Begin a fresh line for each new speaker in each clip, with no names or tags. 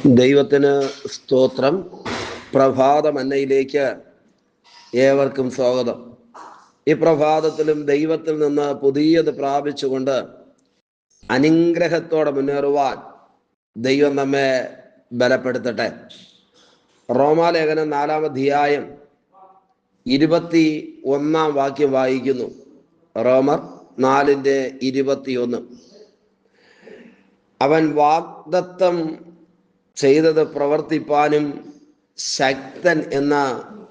ദൈവത്തിന് സ്തോത്രം. പ്രഭാത മന്നയിലേക്ക് ഏവർക്കും സ്വാഗതം. ഈ പ്രഭാതത്തിലും ദൈവത്തിൽ നിന്ന് പുതിയത് പ്രാപിച്ചുകൊണ്ട് അനുഗ്രഹത്തോടെ മുന്നേറുവാൻ ദൈവം നമ്മെ ബലപ്പെടുത്തട്ടെ. റോമാലേഖനം 4-ാം അധ്യായം 21-ാം വാക്യം വായിക്കുന്നു. റോമർ 4:21. അവൻ വാഗ്ദത്തം ചെയ്തത് പ്രവർത്തിപ്പാനും ശക്തൻ എന്ന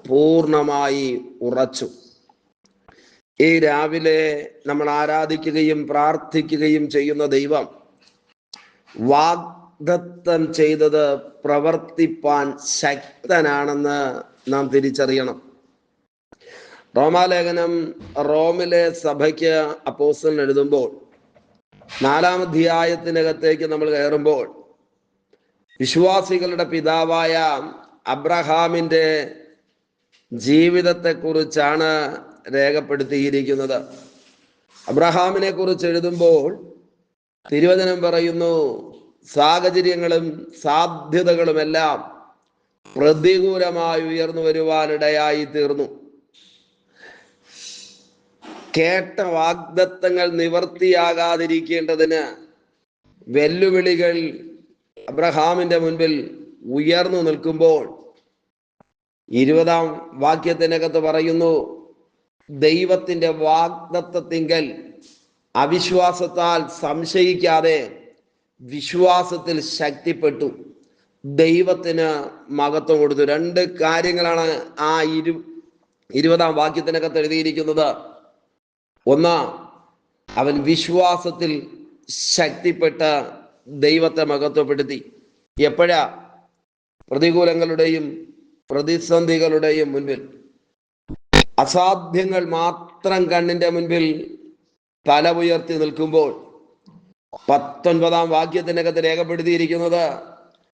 പൂർണ്ണമായി ഉറച്ചു. ഈ രാവിലെ നമ്മൾ ആരാധിക്കുകയും പ്രാർത്ഥിക്കുകയും ചെയ്യുന്ന ദൈവം വാഗ്ദത്തം ചെയ്തത് പ്രവർത്തിപ്പാൻ ശക്തനാണെന്ന് നാം തിരിച്ചറിയണം. റോമാലേഖനം റോമിലെ സഭയ്ക്ക് അപ്പോസ്തലൻ എഴുതുമ്പോൾ 4-ാം അധ്യായത്തിനകത്തേക്ക് നമ്മൾ കയറുമ്പോൾ വിശ്വാസികളുടെ പിതാവായ അബ്രഹാമിൻ്റെ ജീവിതത്തെക്കുറിച്ചാണ് രേഖപ്പെടുത്തിയിരിക്കുന്നത്. അബ്രഹാമിനെ കുറിച്ച് എഴുതുമ്പോൾ തിരുവചനം പറയുന്നു, സാഹചര്യങ്ങളും സാധ്യതകളുമെല്ലാം പ്രതികൂലമായി ഉയർന്നു വരുവാനിടയായി തീർന്നു. കേട്ട വാഗ്ദത്തങ്ങൾ നിവർത്തിയാകാതിരിക്കേണ്ടതിന് വെല്ലുവിളികൾ അബ്രഹാമിന്റെ മുൻപിൽ ഉയർന്നു നിൽക്കുമ്പോൾ 20-ാം വാക്യത്തിനകത്ത് പറയുന്നു, ദൈവത്തിന്റെ വാഗ്ദത്തത്തിങ്കൽ അവിശ്വാസത്താൽ സംശയിക്കാതെ വിശ്വാസത്തിൽ ശക്തിപ്പെട്ടു, ദൈവത്തിന് മഹത്വം കൊടുത്തു. 2 കാര്യങ്ങളാണ് ആ 20-ാം വാക്യത്തിനകത്ത് എഴുതിയിരിക്കുന്നത്. ഒന്ന്, അവൻ വിശ്വാസത്തിൽ ശക്തിപ്പെട്ട് ദൈവത്തെ മഹത്വപ്പെടുത്തി. എപ്പോഴാ? പ്രതികൂലങ്ങളുടെയും പ്രതിസന്ധികളുടെയും മുൻപിൽ, അസാധ്യങ്ങൾ മാത്രം കണ്ണിന്റെ മുൻപിൽ തല ഉയർത്തി നിൽക്കുമ്പോൾ 19-ാം വാക്യത്തിനകത്ത് രേഖപ്പെടുത്തിയിരിക്കുന്നത്,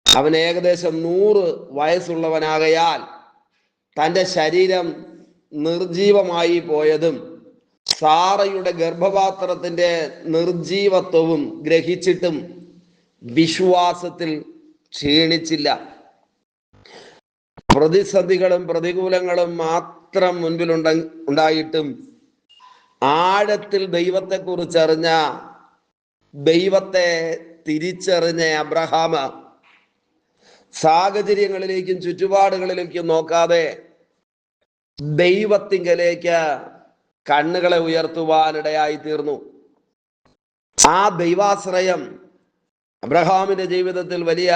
അവൻ ഏകദേശം 100 വയസ്സുള്ളവനാകയാൽ തൻ്റെ ശരീരം നിർജീവമായി പോയതും സാറയുടെ ഗർഭപാത്രത്തിന്റെ നിർജീവത്വവും ഗ്രഹിച്ചിട്ടും വിശ്വാസത്തിൽ ക്ഷീണിച്ചില്ല. പ്രതിസന്ധികളും പ്രതികൂലങ്ങളും മാത്രം മുൻപിൽ ഉണ്ടായിട്ടും ആഴത്തിൽ ദൈവത്തെക്കുറിച്ചറിഞ്ഞ, ദൈവത്തെ തിരിച്ചറിഞ്ഞ അബ്രഹാം സാഹചര്യങ്ങളിലേക്കും ചുറ്റുപാടുകളിലേക്കും നോക്കാതെ ദൈവത്തിങ്കലേക്ക് കണ്ണുകളെ ഉയർത്തുവാനിടയായി തീർന്നു. ആ ദൈവാശ്രയം അബ്രഹാമിന്റെ ജീവിതത്തിൽ വലിയ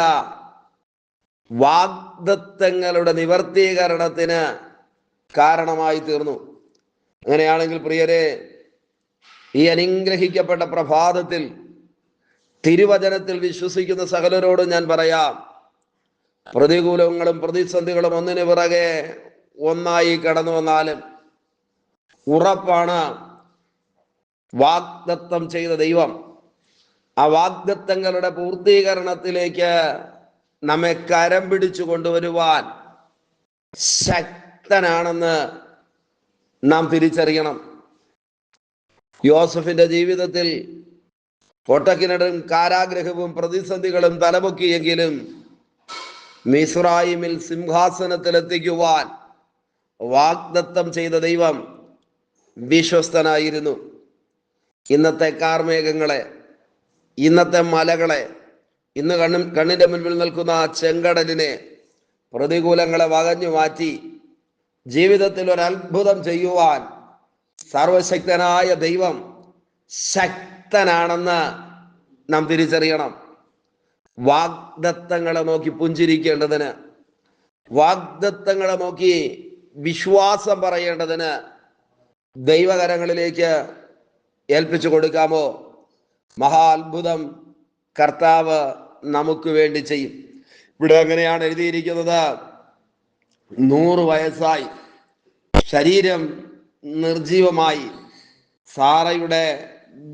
വാഗ്ദത്തങ്ങളുടെ നിവർത്തീകരണത്തിന് കാരണമായി തീർന്നു. അങ്ങനെയാണെങ്കിൽ പ്രിയരെ, ഈ അനുഗ്രഹിക്കപ്പെട്ട പ്രഭാതത്തിൽ തിരുവചനത്തിൽ വിശ്വസിക്കുന്ന സകലരോടും ഞാൻ പറയാം, പ്രതികൂലങ്ങളും പ്രതിസന്ധികളും ഒന്നിനു പിറകെ ഒന്നായി കടന്നു വന്നാലും ഉറപ്പാണ് വാഗ്ദത്തം ചെയ്ത ദൈവം ആ വാഗ്ദത്തങ്ങളുടെ പൂർത്തീകരണത്തിലേക്ക് നമ്മെ കരം പിടിച്ചു കൊണ്ടുവരുവാൻ ശക്തനാണെന്ന് നാം തിരിച്ചറിയണം. യോസഫിന്റെ ജീവിതത്തിൽ ഒട്ടക്കിനടും കാരാഗ്രഹവും പ്രതിസന്ധികളും തലപൊക്കിയെങ്കിലും മിസ്രയീമിൽ സിംഹാസനത്തിലെത്തിക്കുവാൻ വാഗ്ദത്തം ചെയ്ത ദൈവം വിശ്വസ്തനായിരുന്നു. ഇന്നത്തെ കാർമേഘങ്ങളെ, ഇന്നത്തെ മലകളെ, ഇന്ന് കണ്ണിന്റെ മുൻപിൽ നിൽക്കുന്ന ചെങ്കടലിനെ, പ്രതികൂലങ്ങളെ വകഞ്ഞു മാറ്റി ജീവിതത്തിൽ ഒരു അത്ഭുതം ചെയ്യുവാൻ സർവശക്തനായ ദൈവം ശക്തനാണെന്ന് നാം തിരിച്ചറിയണം. വാഗ്ദത്തങ്ങളെ നോക്കി പുഞ്ചിരിക്കേണ്ടതിന്, വാഗ്ദത്തങ്ങളെ നോക്കി വിശ്വാസം പറയേണ്ടതിന് ദൈവകരങ്ങളിലേക്ക് ഏൽപ്പിച്ചു കൊടുക്കാമോ? മഹാ അത്ഭുതം കർത്താവ് നമുക്ക് വേണ്ടി ചെയ്യും. ഇവിടെ അങ്ങനെയാണ് എഴുതിയിരിക്കുന്നത്, 100 വയസ്സായി ശരീരം നിർജീവമായി, സാറയുടെ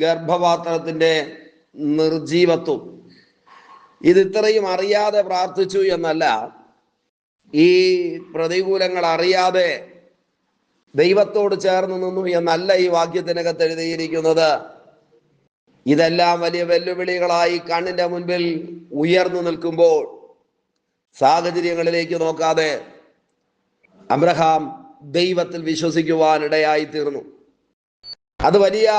ഗർഭപാത്രത്തിന്റെ നിർജീവത്വം. ഇത് ഇത്രയും അറിയാതെ പ്രാർത്ഥിച്ചു എന്നല്ല, ഈ പ്രതികൂലങ്ങൾ അറിയാതെ ദൈവത്തോട് ചേർന്ന് നിന്നു എന്നല്ല ഈ വാക്യത്തിനകത്ത് എഴുതിയിരിക്കുന്നത്. ഇതെല്ലാം വലിയ വെല്ലുവിളികളായി കണ്ണിന്റെ മുൻപിൽ ഉയർന്നു നിൽക്കുമ്പോൾ സാഹചര്യങ്ങളിലേക്ക് നോക്കാതെ അബ്രഹാം ദൈവത്തിൽ വിശ്വസിക്കുവാനിടയായി തീർന്നു. അത് വലിയ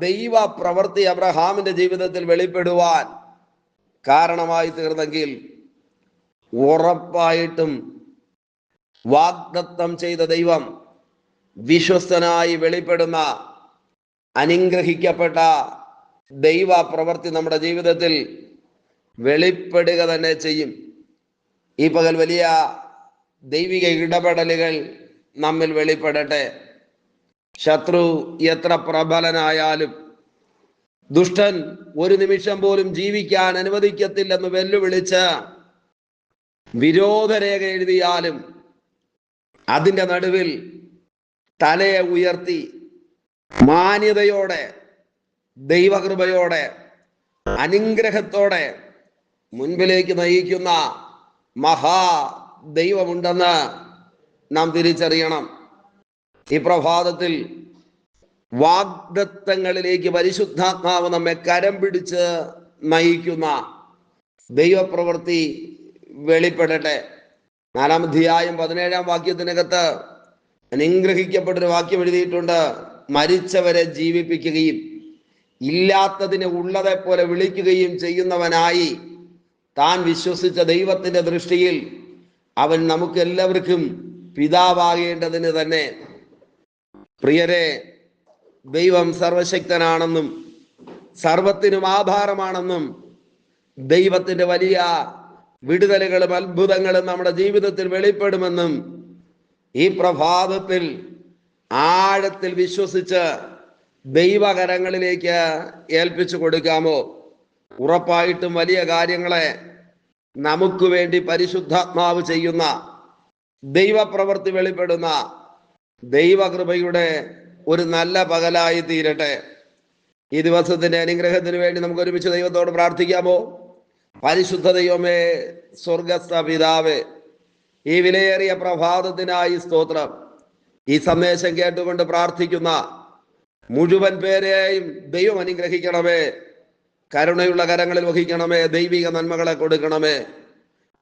ദൈവ പ്രവൃത്തി അബ്രഹാമിന്റെ ജീവിതത്തിൽ വെളിപ്പെടുവാൻ കാരണമായി തീർന്നെങ്കിൽ ഉറപ്പായിട്ടും വാഗ്ദത്തം ചെയ്ത ദൈവം വിശ്വസ്തനായി വെളിപ്പെടുന്ന അനുഗ്രഹിക്കപ്പെട്ട ദൈവ പ്രവൃത്തി നമ്മുടെ ജീവിതത്തിൽ വെളിപ്പെടുക തന്നെ ചെയ്യും. ഈ പകൽ വലിയ ദൈവിക ഇടപെടലുകൾ നമ്മിൽ വെളിപ്പെടട്ടെ. ശത്രു എത്ര പ്രബലനായാലും, ദുഷ്ടൻ ഒരു നിമിഷം പോലും ജീവിക്കാൻ അനുവദിക്കത്തില്ലെന്ന് വെല്ലുവിളിച്ച് വിരോധരേഖ എഴുതിയാലും അതിൻ്റെ നടുവിൽ തലയെ ഉയർത്തി മാന്യതയോടെ, ദൈവകൃപയോടെ, അനുഗ്രഹത്തോടെ മുൻപിലേക്ക് നയിക്കുന്ന മഹാ ദൈവമുണ്ടെന്ന് നാം തിരിച്ചറിയണം. ഈ പ്രഭാതത്തിൽ വാഗ്ദത്തങ്ങളിലേക്ക് പരിശുദ്ധാത്മാവ് നമ്മെ കരം പിടിച്ച് നയിക്കുന്ന ദൈവപ്രവൃത്തി വെളിപ്പെടട്ടെ. 4-ാം അധ്യായം 17-ാം വാക്യത്തിനകത്ത് അനുഗ്രഹിക്കപ്പെട്ടൊരു വാക്യം എഴുതിയിട്ടുണ്ട്. മരിച്ചവരെ ജീവിപ്പിക്കുകയും ഇല്ലാത്തതിനെ ഉള്ളതെ പോലെ വിളിക്കുകയും ചെയ്യുന്നവനായി താൻ വിശ്വസിച്ച ദൈവത്തിന്റെ ദൃഷ്ടിയിൽ അവൻ നമുക്കെല്ലാവർക്കും പിതാവാകേണ്ടതിന് തന്നെ. പ്രിയരെ, ദൈവം സർവശക്തനാണെന്നും സർവത്തിനും ആധാരമാണെന്നും ദൈവത്തിന്റെ വലിയ വിടുതലുകളും അത്ഭുതങ്ങളും നമ്മുടെ ജീവിതത്തിൽ വെളിപ്പെടുമെന്നും ഈ പ്രഭാതത്തിൽ ആഴത്തിൽ വിശ്വസിച്ച് ദൈവകരങ്ങളിലേക്ക് ഏൽപ്പിച്ചു കൊടുക്കാമോ? ഉറപ്പായിട്ടും വലിയ കാര്യങ്ങളെ നമുക്ക് വേണ്ടി പരിശുദ്ധാത്മാവ് ചെയ്യുന്ന ദൈവപ്രവൃത്തി വെളിപ്പെടുന്ന ദൈവകൃപയുടെ ഒരു നല്ല പകലായി തീരട്ടെ. ഈ ദിവസത്തിന്റെ അനുഗ്രഹത്തിന് വേണ്ടി നമുക്ക് ഒരുമിച്ച് ദൈവത്തോട് പ്രാർത്ഥിക്കാമോ? പരിശുദ്ധ ദൈവമേ, സ്വർഗസ്ഥ പിതാവേ, ഈ വിലയേറിയ പ്രഭാതത്തിനായി സ്തോത്രം. ഈ സന്ദേശം കേട്ടുകൊണ്ട് പ്രാർത്ഥിക്കുന്ന മുഴുവൻ പേരെയും ദൈവം അനുഗ്രഹിക്കണമേ. കരുണയുള്ള കരങ്ങളിൽ വഹിക്കണമേ. ദൈവിക നന്മകളെ കൊടുക്കണമേ.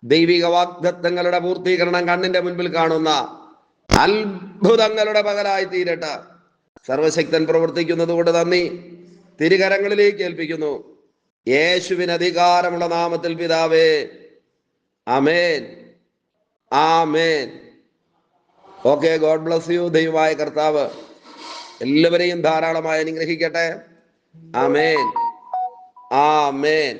ദൈവിക വാഗ്ദത്തങ്ങളുടെ പൂർത്തീകരണം കണ്ണിന്റെ മുൻപിൽ കാണുന്ന അത്ഭുതങ്ങളുടെ പകലായി തീരട്ടെ. സർവശക്തൻ പ്രവർത്തിക്കുന്നത് കൊണ്ട് നന്ദി. തിരുകരങ്ങളിലേക്ക് ഏൽപ്പിക്കുന്നു. യേശുവിന് അധികാരമുള്ള നാമത്തിൽ പിതാവേ, ആമേൻ, ആമേൻ. Okay, God bless you. ദൈവമായ കർത്താവ് എല്ലാവരെയും ധാരാളമായി അനുഗ്രഹിക്കട്ടെ. ആമേൻ, ആമേൻ.